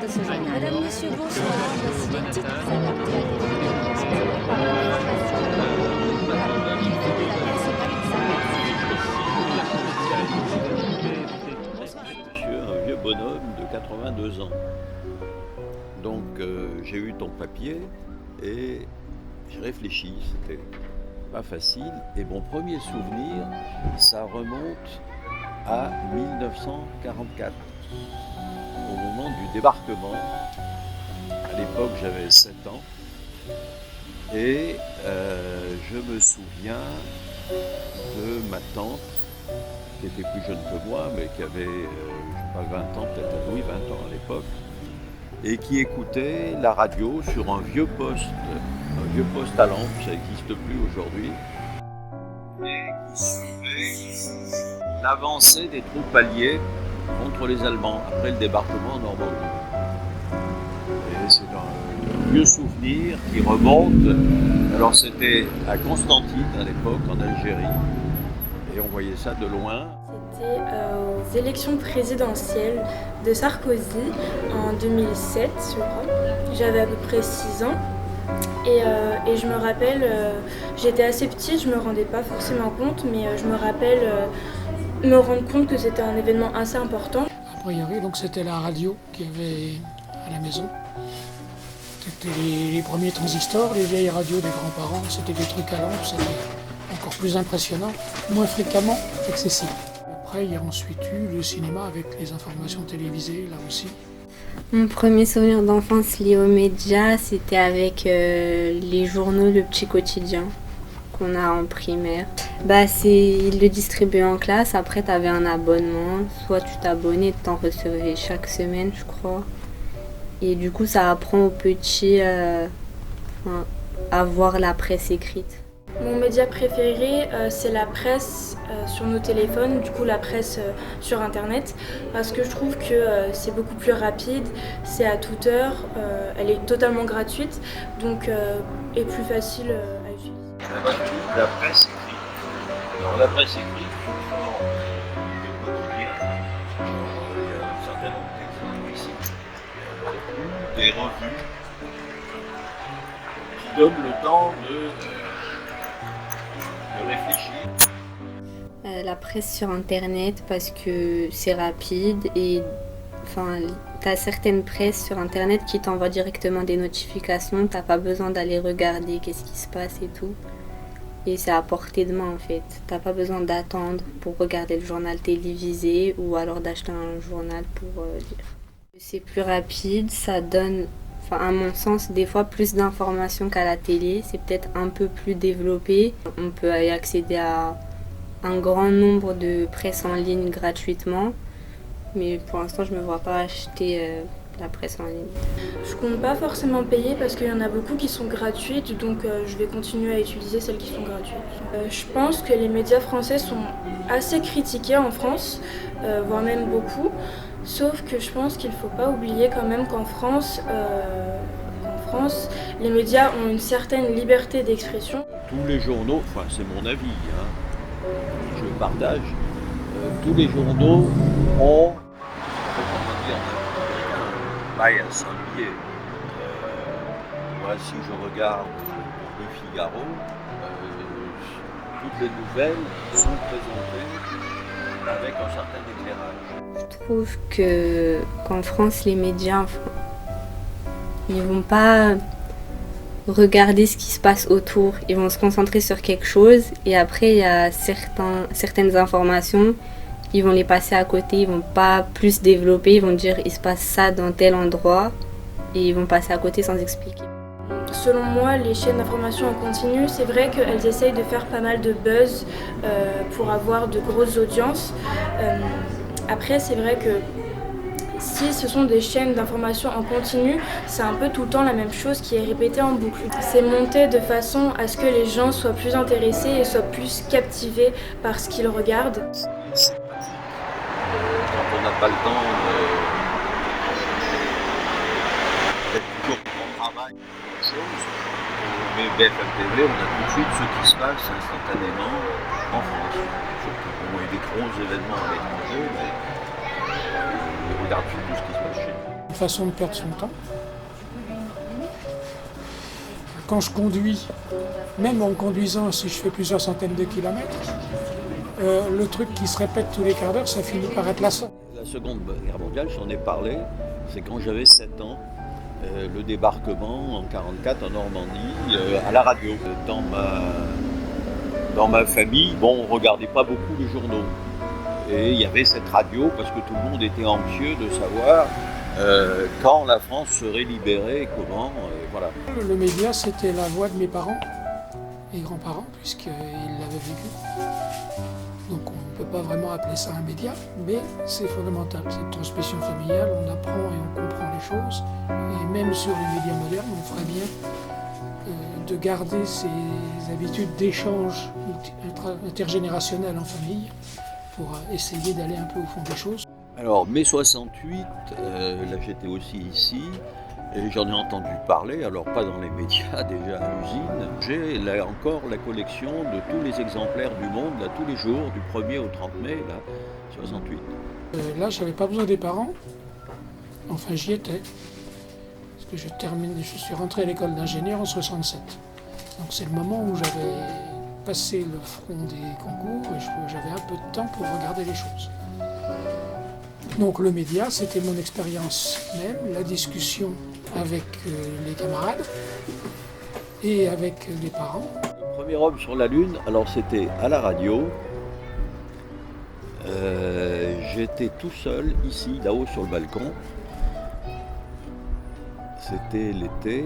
de ce journal. Madame, monsieur, bonsoir. Voici les titres adaptés à des Je suis un vieux bonhomme de 82 ans. Donc j'ai eu ton papier et j'ai réfléchi, c'était pas facile. Et mon premier souvenir, ça remonte à 1944, au moment du débarquement. À l'époque, j'avais 7 ans. Et je me souviens de ma tante, qui était plus jeune que moi, mais qui avait, je sais pas, 20 ans, peut-être, oui, 20 ans à l'époque, et qui écoutait la radio sur un vieux poste à lampe, ça n'existe plus aujourd'hui, et qui suivait l'avancée des troupes alliées contre les Allemands, après le débarquement en Normandie. Et c'est un vieux souvenir qui remonte. Alors c'était à Constantine à l'époque, en Algérie, et on voyait ça de loin. C'était aux élections présidentielles de Sarkozy en 2007, je crois. J'avais à peu près 6 ans. Et je me rappelle, j'étais assez petite, je me rendais pas forcément compte, mais je me rappelle me rendre compte que c'était un événement assez important. A priori, donc c'était la radio qu'il y avait à la maison. C'était les premiers transistors, les vieilles radios des grands-parents, c'était des trucs à lampe, c'était encore plus impressionnant, moins fréquemment accessible. Après, il y a ensuite eu le cinéma avec les informations télévisées, là aussi. Mon premier souvenir d'enfance lié aux médias, c'était avec les journaux Le Petit Quotidien qu'on a en primaire. Ils le distribuaient en classe, après tu avais un abonnement, soit tu t'abonnais, tu en recevais chaque semaine je crois. Et du coup ça apprend aux petits à voir la presse écrite. Mon média préféré, c'est la presse sur nos téléphones, du coup la presse sur internet, parce que je trouve que c'est beaucoup plus rapide, c'est à toute heure, elle est totalement gratuite, donc et plus facile à utiliser. La presse écrite. Alors la presse écrite, souvent le quotidien, il y a un certain nombre d'exemples ici, des revues qui donnent le temps de réfléchir. La presse sur internet parce que c'est rapide et t'as certaines presses sur internet qui t'envoient directement des notifications, t'as pas besoin d'aller regarder qu'est-ce qui se passe et tout. Et c'est à portée de main en fait, t'as pas besoin d'attendre pour regarder le journal télévisé ou alors d'acheter un journal pour lire. C'est plus rapide, ça donne, à mon sens, des fois plus d'informations qu'à la télé, c'est peut-être un peu plus développé. On peut y accéder à un grand nombre de presse en ligne gratuitement, mais pour l'instant je me vois pas acheter la presse en ligne. Je compte pas forcément payer parce qu'il y en a beaucoup qui sont gratuites, donc je vais continuer à utiliser celles qui sont gratuites. Je pense que les médias français sont assez critiqués en France, voire même beaucoup, sauf que je pense qu'il faut pas oublier quand même qu'en France, les médias ont une certaine liberté d'expression. Tous les journaux, enfin c'est mon avis, je le partage, tous les journaux ont, comment dire, un bias, un biais. Moi, si je regarde le Figaro, toutes les nouvelles sont présentées avec un certain éclairage. Je trouve qu'en France, les médias, ils vont pas regarder ce qui se passe autour, ils vont se concentrer sur quelque chose et après il y a certaines informations, ils vont les passer à côté, ils vont pas plus développer, ils vont dire il se passe ça dans tel endroit et ils vont passer à côté sans expliquer. Selon moi, les chaînes d'information en continu, c'est vrai qu'elles essayent de faire pas mal de buzz pour avoir de grosses audiences. Après, c'est vrai que si ce sont des chaînes d'information en continu, c'est un peu tout le temps la même chose qui est répétée en boucle. C'est monté de façon à ce que les gens soient plus intéressés et soient plus captivés par ce qu'ils regardent. Quand on n'a pas le temps d'être toujours au travail, mais BFM TV, on a tout de suite ce qui se passe instantanément en France. Surtout qu'il y a eu des gros événements à l'étranger, mais on regarde surtout ce qui se passe chez nous. façon de perdre son temps. Quand je conduis, même en conduisant, si je fais plusieurs centaines de kilomètres, le truc qui se répète tous les quarts d'heure, ça finit par être lassant. La Seconde Guerre mondiale, j'en ai parlé, c'est quand j'avais 7 ans, le débarquement en 1944 en Normandie, à la radio. Dans ma famille, bon, on ne regardait pas beaucoup les journaux. Et il y avait cette radio parce que tout le monde était anxieux de savoir quand la France serait libérée, comment, voilà. Le média, c'était la voix de mes parents et grands-parents, puisqu'ils l'avaient vécu. Donc on ne peut pas vraiment appeler ça un média, mais c'est fondamental. C'est une transmission familiale, on apprend et on comprend les choses. Et même sur les médias modernes, on ferait bien de garder ces habitudes d'échange intergénérationnel en famille pour essayer d'aller un peu au fond des choses. Alors, mai 68, là j'étais aussi ici, et j'en ai entendu parler, alors pas dans les médias, déjà à l'usine. J'ai là encore la collection de tous les exemplaires du Monde, là tous les jours, du 1er au 30 mai, là, 68. Là, je n'avais pas besoin des parents, enfin j'y étais. Parce que je suis rentré à l'école d'ingénieur en 67. Donc c'est le moment où j'avais passé le front des concours et j'avais un peu de temps pour regarder les choses. Donc le média, c'était mon expérience même, la discussion avec les camarades et avec les parents. Le premier homme sur la Lune, alors c'était à la radio. J'étais tout seul ici, là-haut sur le balcon. C'était l'été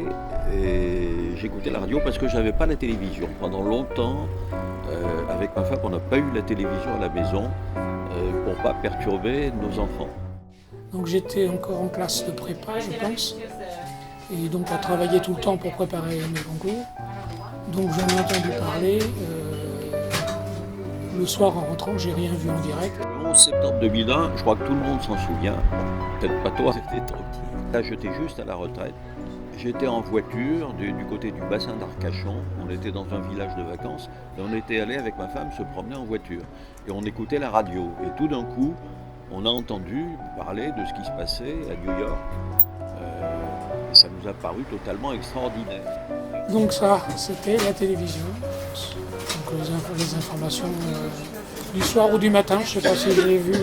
et j'écoutais la radio parce que je n'avais pas la télévision. Pendant longtemps, avec ma femme, on n'a pas eu la télévision à la maison pour ne pas perturber nos enfants. Donc j'étais encore en classe de prépa, je pense, et donc à travailler tout le temps pour préparer mes concours. Donc j'en ai entendu parler. Le soir en rentrant, j'ai rien vu en direct. Le 11 septembre 2001, je crois que tout le monde s'en souvient. Peut-être pas toi, c'était trop petit. Là, j'étais juste à la retraite. J'étais en voiture du côté du bassin d'Arcachon. On était dans un village de vacances et on était allé avec ma femme se promener en voiture. Et on écoutait la radio. Et tout d'un coup, on a entendu parler de ce qui se passait à New York. Et ça nous a paru totalement extraordinaire. Donc ça, c'était la télévision. Donc les informations du soir ou du matin, je ne sais pas si je l'ai vu.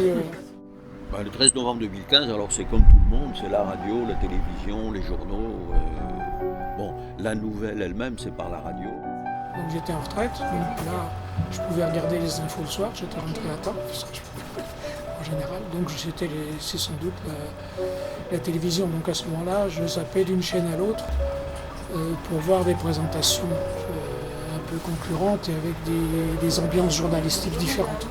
Le 13 novembre 2015, alors c'est comme tout le monde, c'est la radio, la télévision, les journaux. Bon, la nouvelle elle-même, c'est par la radio. Donc j'étais en retraite, donc là, je pouvais regarder les infos le soir, j'étais rentré à temps, en général. Donc c'est sans doute la télévision. Donc à ce moment-là, je zappais d'une chaîne à l'autre pour voir des présentations un peu concurrentes et avec des ambiances journalistiques différentes.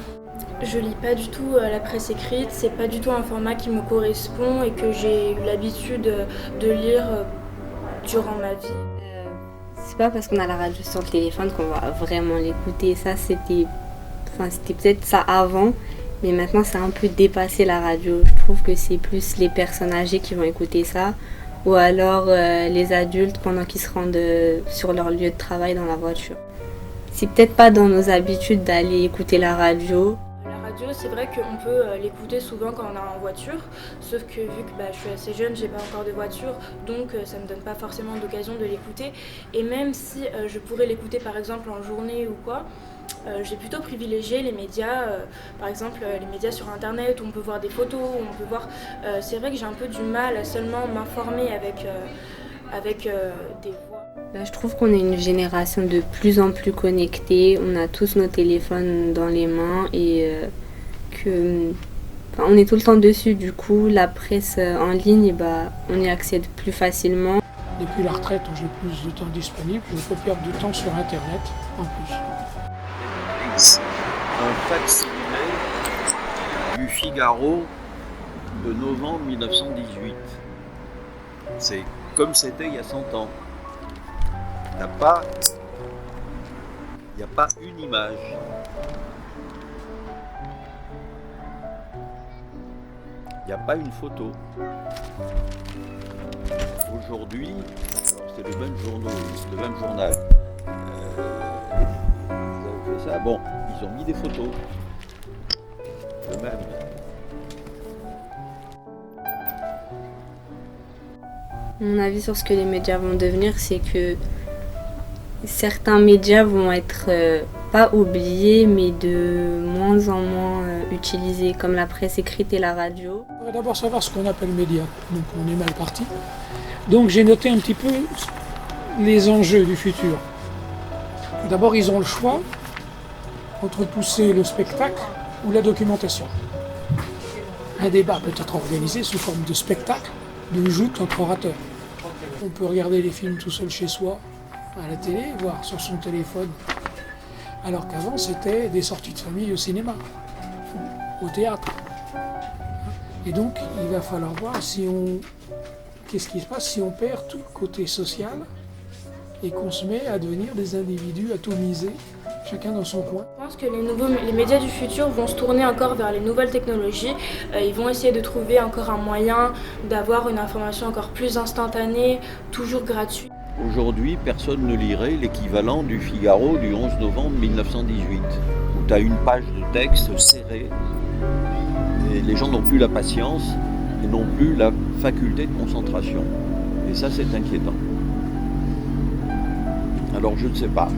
Je lis pas du tout la presse écrite, c'est pas du tout un format qui me correspond et que j'ai eu l'habitude de lire durant ma vie. C'est pas parce qu'on a la radio sur le téléphone qu'on va vraiment l'écouter. Ça, c'était peut-être ça avant, mais maintenant c'est un peu dépassé la radio. Je trouve que c'est plus les personnes âgées qui vont écouter ça, ou alors les adultes pendant qu'ils se rendent sur leur lieu de travail dans la voiture. C'est peut-être pas dans nos habitudes d'aller écouter la radio. C'est vrai qu'on peut l'écouter souvent quand on est en voiture, sauf que vu que je suis assez jeune, j'ai pas encore de voiture, donc ça me donne pas forcément d'occasion de l'écouter. Et même si je pourrais l'écouter par exemple en journée ou quoi, j'ai plutôt privilégié les médias, par exemple les médias sur internet où on peut voir des photos, où on peut voir. C'est vrai que j'ai un peu du mal à seulement m'informer avec des voix. Je trouve qu'on est une génération de plus en plus connectée, on a tous nos téléphones dans les mains et on est tout le temps dessus. Du coup, la presse en ligne, on y accède plus facilement. Depuis la retraite où j'ai plus de temps disponible, je peux perdre du temps sur internet en plus. Un facsimilé du Figaro de novembre 1918. C'est comme c'était il y a 100 ans. Il n'y a pas une image. Il n'y a pas une photo. Aujourd'hui, c'est le même journal. Ils ont fait ça. Bon, ils ont mis des photos. De même. Mon avis sur ce que les médias vont devenir, c'est que certains médias vont être pas oubliés, mais de moins en moins utilisés, comme la presse écrite et la radio. On va d'abord savoir ce qu'on appelle médias, donc on est mal parti. Donc j'ai noté un petit peu les enjeux du futur. D'abord, ils ont le choix entre pousser le spectacle ou la documentation. Un débat peut être organisé sous forme de spectacle, de joute entre orateurs. On peut regarder les films tout seul chez soi, à la télé, voire sur son téléphone. Alors qu'avant, c'était des sorties de famille au cinéma, au théâtre. Et donc, il va falloir voir qu'est-ce qui se passe si on perd tout le côté social et qu'on se met à devenir des individus atomisés, chacun dans son coin. Je pense que les médias du futur vont se tourner encore vers les nouvelles technologies. Ils vont essayer de trouver encore un moyen d'avoir une information encore plus instantanée, toujours gratuite. Aujourd'hui, personne ne lirait l'équivalent du Figaro du 11 novembre 1918, où tu as une page de texte serrée, et les gens n'ont plus la patience et n'ont plus la faculté de concentration. Et ça, c'est inquiétant. Alors, je ne sais pas.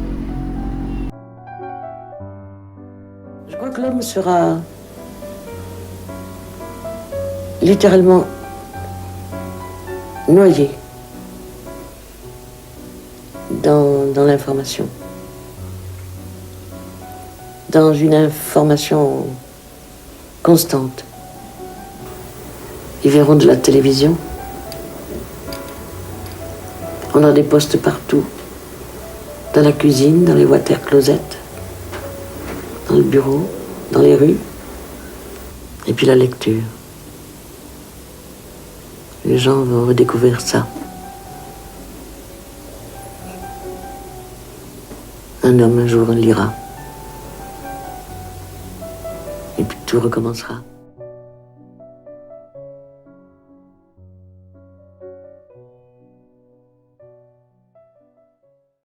Je crois que l'homme sera littéralement noyé dans l'information. Dans une information constante. Ils verront de la télévision. On a des postes partout. Dans la cuisine, dans les water-closets, dans le bureau, dans les rues. Et puis la lecture. Les gens vont redécouvrir ça. Un homme un jour lira. Et puis tout recommencera.